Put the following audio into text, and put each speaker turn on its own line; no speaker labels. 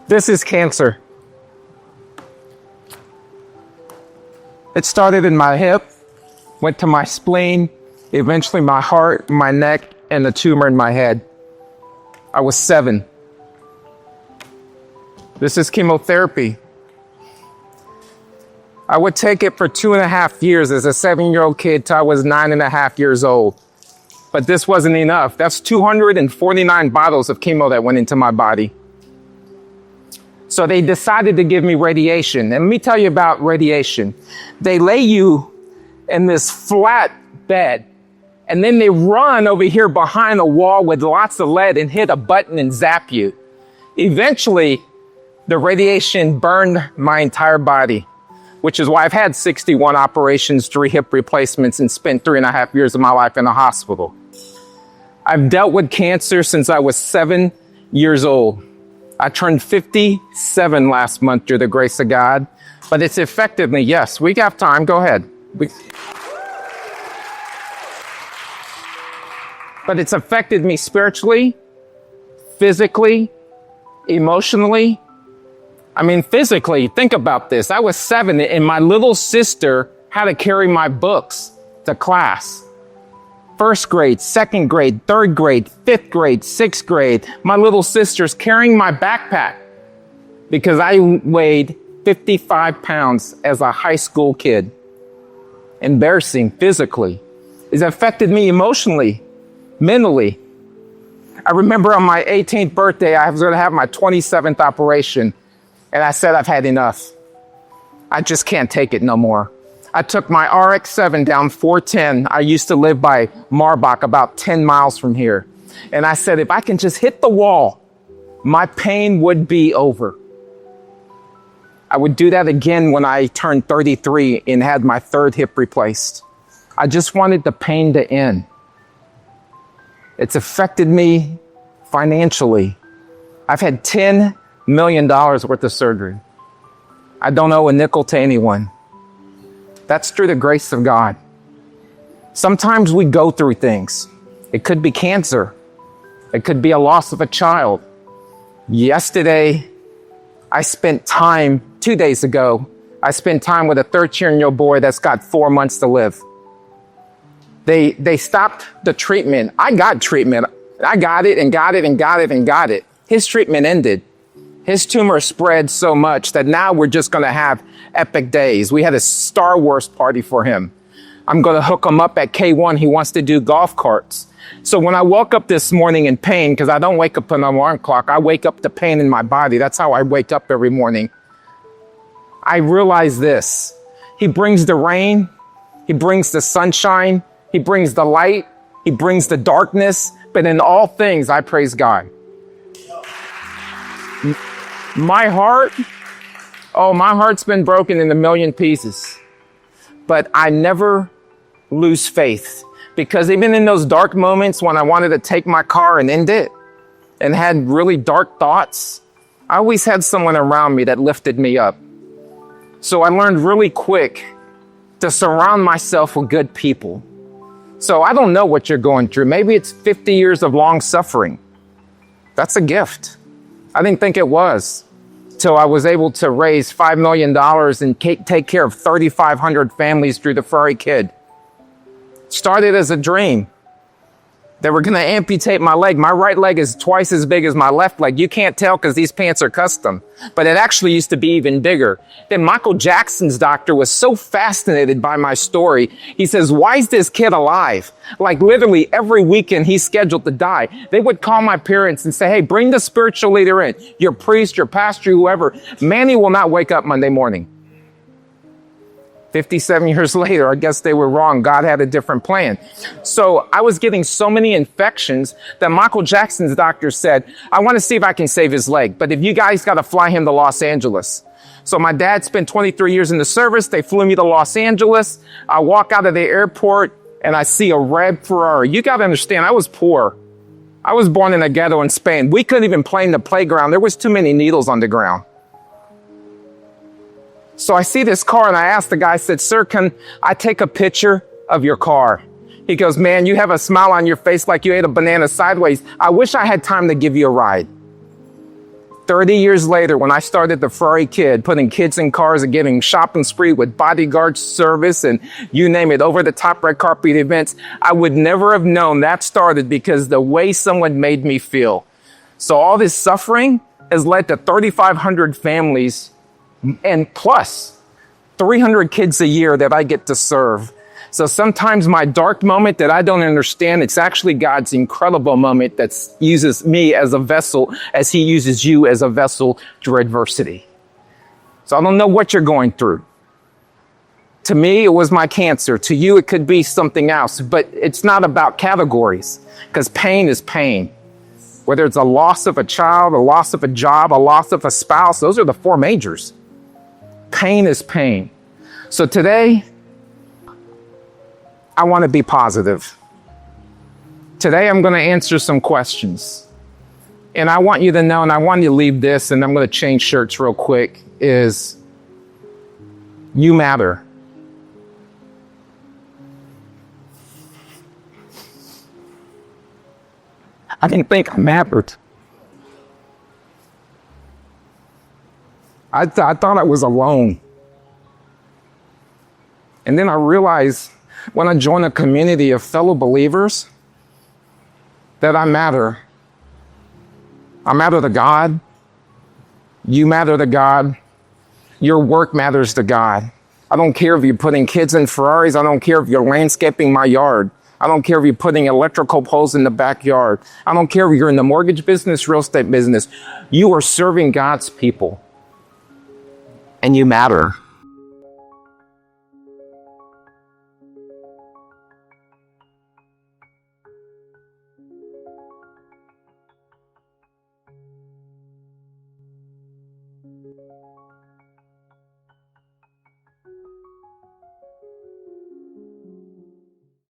This is cancer. It started in my hip, went to my spleen, eventually my heart, my neck, and a tumor in my head. I was 7. This is chemotherapy. I would take it for 2.5 years as a 7-year-old kid till I was 9.5 years old. But this wasn't enough. That's 249 bottles of chemo that went into my body. So they decided to give me radiation. And let me tell you about radiation. They lay you in this flat bed, and then they run over here behind a wall with lots of lead and hit a button and zap you. Eventually, the radiation burned my entire body, which is why I've had 61 operations, 3 hip replacements, and spent 3.5 years of my life in a hospital. I've dealt with cancer since I was 7 years old. I turned 57 last month through the grace of God, but it's affected me. Yes, we got time. Go ahead. But it's affected me spiritually, physically, emotionally. I mean, physically, think about this. I was 7 and my little sister had to carry my books to class. 1st grade, 2nd grade, 3rd grade, 5th grade, 6th grade. My little sister's carrying my backpack because I weighed 55 pounds as a high school kid. Embarrassing physically. It's affected me emotionally, mentally. I remember on my 18th birthday, I was going to have my 27th operation. And I said, I've had enough. I just can't take it no more. I took my RX-7 down 410. I used to live by Marbach, about 10 miles from here. And I said, if I can just hit the wall, my pain would be over. I would do that again when I turned 33 and had my 3rd hip replaced. I just wanted the pain to end. It's affected me financially. I've had $10 million worth of surgery. I don't owe a nickel to anyone. That's through the grace of God. Sometimes we go through things. It could be cancer. It could be a loss of a child. Yesterday, I spent time, 2 days ago, I spent time with a 13-year-old boy that's got 4 months to live. They stopped the treatment. I got treatment. I got it and got it and got it and got it. His treatment ended. His tumor spread so much that now we're just going to have epic days. We had a Star Wars party for him. I'm going to hook him up at K1. He wants to do golf carts. So when I woke up this morning in pain, because I don't wake up on an alarm clock, I wake up to pain in my body. That's how I wake up every morning. I realize this. He brings the rain. He brings the sunshine. He brings the light. He brings the darkness. But in all things, I praise God. My heart's been broken in a million pieces, but I never lose faith, because even in those dark moments when I wanted to take my car and end it and had really dark thoughts, I always had someone around me that lifted me up. So I learned really quick to surround myself with good people. So I don't know what you're going through. Maybe it's 50 years of long suffering. That's a gift. I didn't think it was till I was able to raise $5 million and take care of 3,500 families through the Furry Kid. Started as a dream. They were going to amputate my leg. My right leg is twice as big as my left leg. You can't tell because these pants are custom, but it actually used to be even bigger. Then Michael Jackson's doctor was so fascinated by my story. He says, why is this kid alive? Like literally every weekend he's scheduled to die. They would call my parents and say, hey, bring the spiritual leader in, your priest, your pastor, whoever. Manny will not wake up Monday morning. 57 years later, I guess they were wrong. God had a different plan. So I was getting so many infections that Michael Jackson's doctor said, I want to see if I can save his leg, but if you guys got to fly him to Los Angeles. So my dad spent 23 years in the service. They flew me to Los Angeles. I walk out of the airport and I see a red Ferrari. You got to understand, I was poor. I was born in a ghetto in Spain. We couldn't even play in the playground. There was too many needles on the ground. So I see this car and I asked the guy, I said, sir, can I take a picture of your car? He goes, man, you have a smile on your face like you ate a banana sideways. I wish I had time to give you a ride. 30 years later, when I started the Ferrari Kid, putting kids in cars and getting shopping spree with bodyguard service and you name it, over the top red carpet events, I would never have known that started because the way someone made me feel. So all this suffering has led to 3,500 families and plus 300 kids a year that I get to serve. So sometimes my dark moment that I don't understand, it's actually God's incredible moment that uses me as a vessel as he uses you as a vessel through adversity. So I don't know what you're going through. To me, it was my cancer. To you, it could be something else, but it's not about categories because pain is pain. Whether it's a loss of a child, a loss of a job, a loss of a spouse, those are the four majors. Pain is pain. So today, I want to be positive. Today, I'm going to answer some questions. And I want you to know, and I want you to leave this, and I'm going to change shirts real quick, is you matter. I didn't think I mattered. I thought I was alone. And then I realized when I joined a community of fellow believers that I matter. I matter to God. You matter to God. Your work matters to God. I don't care if you're putting kids in Ferraris. I don't care if you're landscaping my yard. I don't care if you're putting electrical poles in the backyard. I don't care if you're in the mortgage business, real estate business. You are serving God's people. And you matter.